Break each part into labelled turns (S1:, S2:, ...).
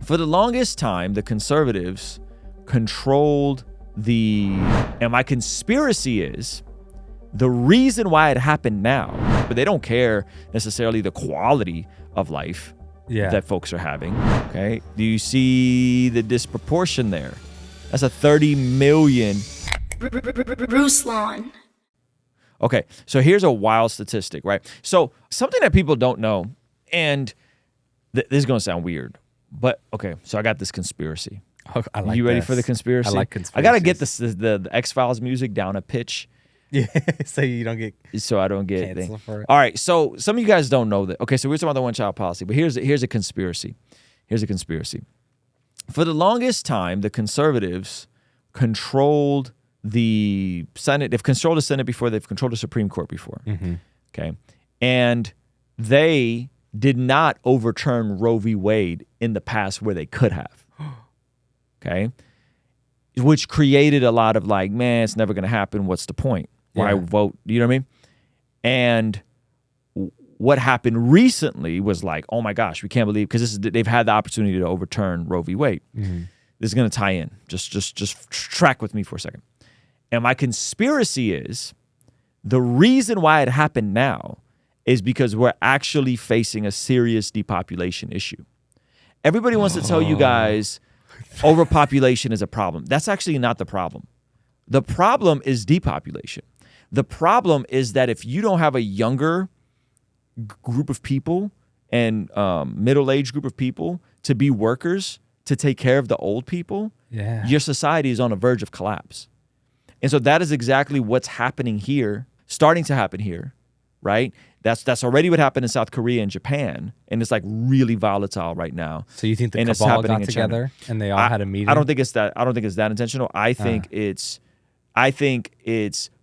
S1: For the longest time, the conservatives controlled and my conspiracy is the reason why it happened now, but they don't care necessarily the quality of life that folks are having. Okay. Do you see the disproportion there? That's a 30 million.
S2: Ruslan.
S1: Okay. So here's a wild statistic, right? So something that people don't know, and this is going to sound weird, but okay. So I got this conspiracy.
S3: Oh, I like
S1: you ready
S3: this.
S1: for the conspiracy?
S3: I like conspiracies.
S1: I got to get the X-Files music down a pitch.
S3: Yeah, so you don't get
S1: so I don't get
S3: canceled for it.
S1: All right, so some of you guys don't know that. Okay, so we're talking about the one-child policy, but here's a conspiracy. Here's a conspiracy. For the longest time, the conservatives controlled the Senate. They've controlled the Senate before. They've controlled the Supreme Court before.
S3: Mm-hmm.
S1: Okay, and they did not overturn Roe v. Wade in the past where they could have. Okay, which created a lot of like, man, it's never going to happen. What's the point? Why vote? You know what I mean? And what happened recently was like, oh my gosh, we can't believe, because they've had the opportunity to overturn Roe v. Wade. Mm-hmm. This is going to tie in. Just track with me for a second. And my conspiracy is the reason why it happened now is because we're actually facing a serious depopulation issue. Everybody wants to tell you guys overpopulation is a problem. That's actually not the problem. The problem is depopulation. The problem is that if you don't have a younger group of people and middle-aged group of people to be workers to take care of the old people, your society is on the verge of collapse. And so that is exactly what's happening here, starting to happen here, right? That's already what happened in South Korea and Japan, and it's like really volatile right now.
S3: So you think the cabal got together and they all had a meeting?
S1: I don't think it's that intentional. I think it's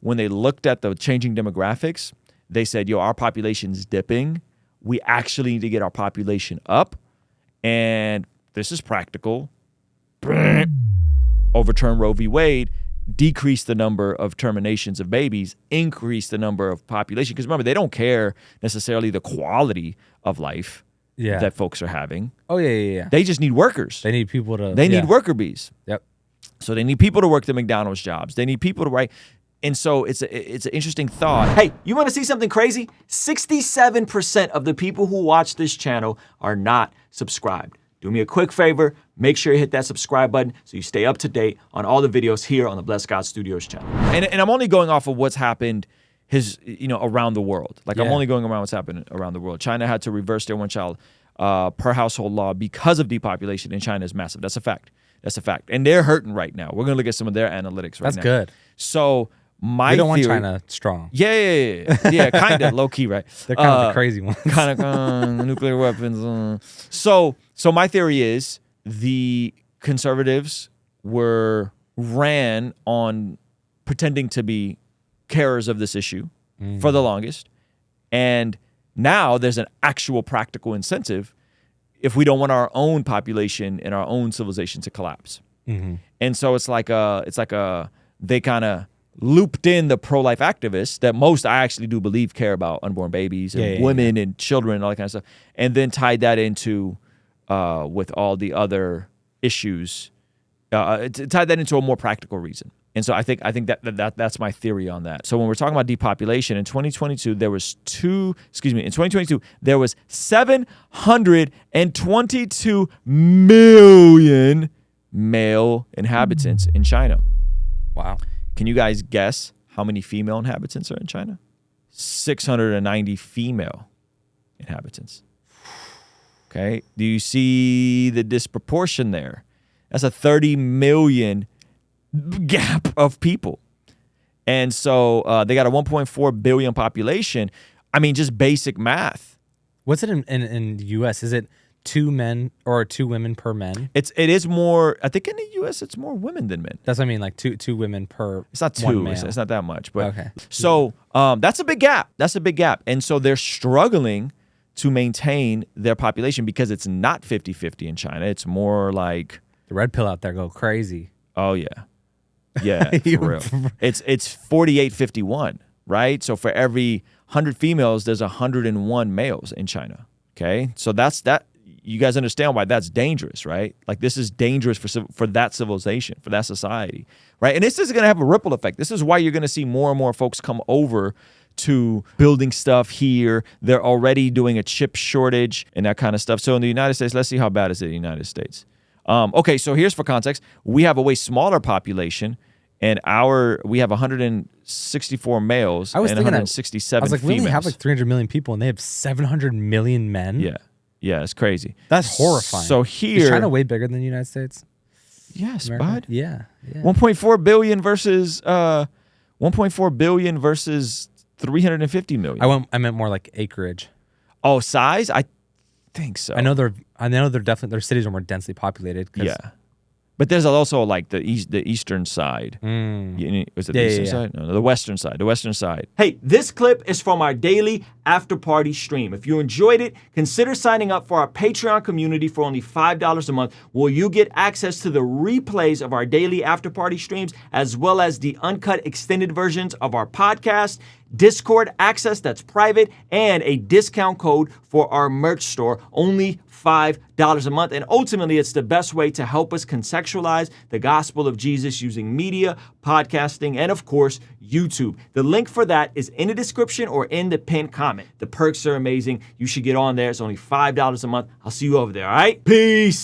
S1: when they looked at the changing demographics, they said, yo, our population's dipping. We actually need to get our population up. And this is practical. Overturn Roe v. Wade, decrease the number of terminations of babies, increase the number of population. Because remember, they don't care necessarily the quality of life that folks are having.
S3: Oh, yeah.
S1: They just need workers.
S3: They need people to...
S1: They need worker bees.
S3: Yep.
S1: So they need people to work the McDonald's jobs. They need people to write. And so it's an interesting thought. Hey, you want to see something crazy? 67% of the people who watch this channel are not subscribed. Do me a quick favor. Make sure you hit that subscribe button so you stay up to date on all the videos here on the Blessed God Studios channel. And I'm only going off of what's happened around the world. Like I'm only going around what's happened around the world. China had to reverse their one-child per household law because of depopulation in China is massive. That's a fact. That's a fact. And they're hurting right now. We're going to look at some of their analytics right now.
S3: That's good.
S1: So my
S3: We don't
S1: theory,
S3: want China strong.
S1: Yeah, kind of low key, right?
S3: They're kind of the crazy ones.
S1: Kind of nuclear weapons. So my theory is the conservatives ran on pretending to be carers of this issue for the longest. And now there's an actual practical incentive if we don't want our own population and our own civilization to collapse. Mm-hmm. And so it's like they kind of looped in the pro-life activists that most I actually do believe care about unborn babies and women and children and all that kind of stuff, and then tied that into with all the other issues, tied that into a more practical reason. And so I think that's my theory on that. So when we're talking about depopulation in 2022, there was 722 million male inhabitants in China.
S3: Wow.
S1: Can you guys guess how many female inhabitants are in China? 690 female inhabitants. Okay. Do you see the disproportion there? That's a 30 million gap of people. And so they got a 1.4 billion population. I mean, just basic math.
S3: What's it in the U.S.? Is it 2 men or 2 women per men?
S1: It is more, I think in the U.S. it's more women than men.
S3: That's what I mean, like two women per.
S1: It's not 2. It's not that much. But
S3: okay.
S1: So that's a big gap. That's a big gap. And so they're struggling to maintain their population because it's not 50-50 in China. It's more like
S3: the red pill out there go crazy.
S1: Oh yeah. Yeah, for real. It's 48-51, right? So for every 100 females, there's 101 males in China. Okay, so that's that. you guys understand why that's dangerous, right? Like this is dangerous for that civilization, for that society, right? And this is going to have a ripple effect. This is why you're going to see more and more folks come over to building stuff here. They're already doing a chip shortage and that kind of stuff. So in the United States, let's see how bad is it in the United States. Okay, so here's for context. We have a way smaller population, and we have 164 males and 167
S3: I was like,
S1: females.
S3: we only have like 300 million people, and they have 700 million men?
S1: Yeah, it's crazy.
S3: That's horrifying.
S1: So here...
S3: Is China way bigger than the United States?
S1: Yes,
S3: America?
S1: bud.
S3: Yeah.
S1: 1.4 billion versus 1.4 billion versus 350 million.
S3: I meant more like acreage.
S1: Oh, size? I think so.
S3: I know they're definitely, their cities are more densely populated.
S1: Yeah. But there's also like the eastern side. Was it the eastern side? No, the western side. The western side.
S2: Hey, this clip is from our daily after party stream. If you enjoyed it, consider signing up for our Patreon community for only $5 a month, where you get access to the replays of our daily after party streams, as well as the uncut extended versions of our podcast, Discord access that's private, and a discount code for our merch store, only $5 a month. And ultimately, it's the best way to help us contextualize the gospel of Jesus using media, podcasting, and of course, YouTube. The link for that is in the description or in the pinned comment. The perks are amazing. You should get on there. It's only $5 a month. I'll see you over there, all right? Peace.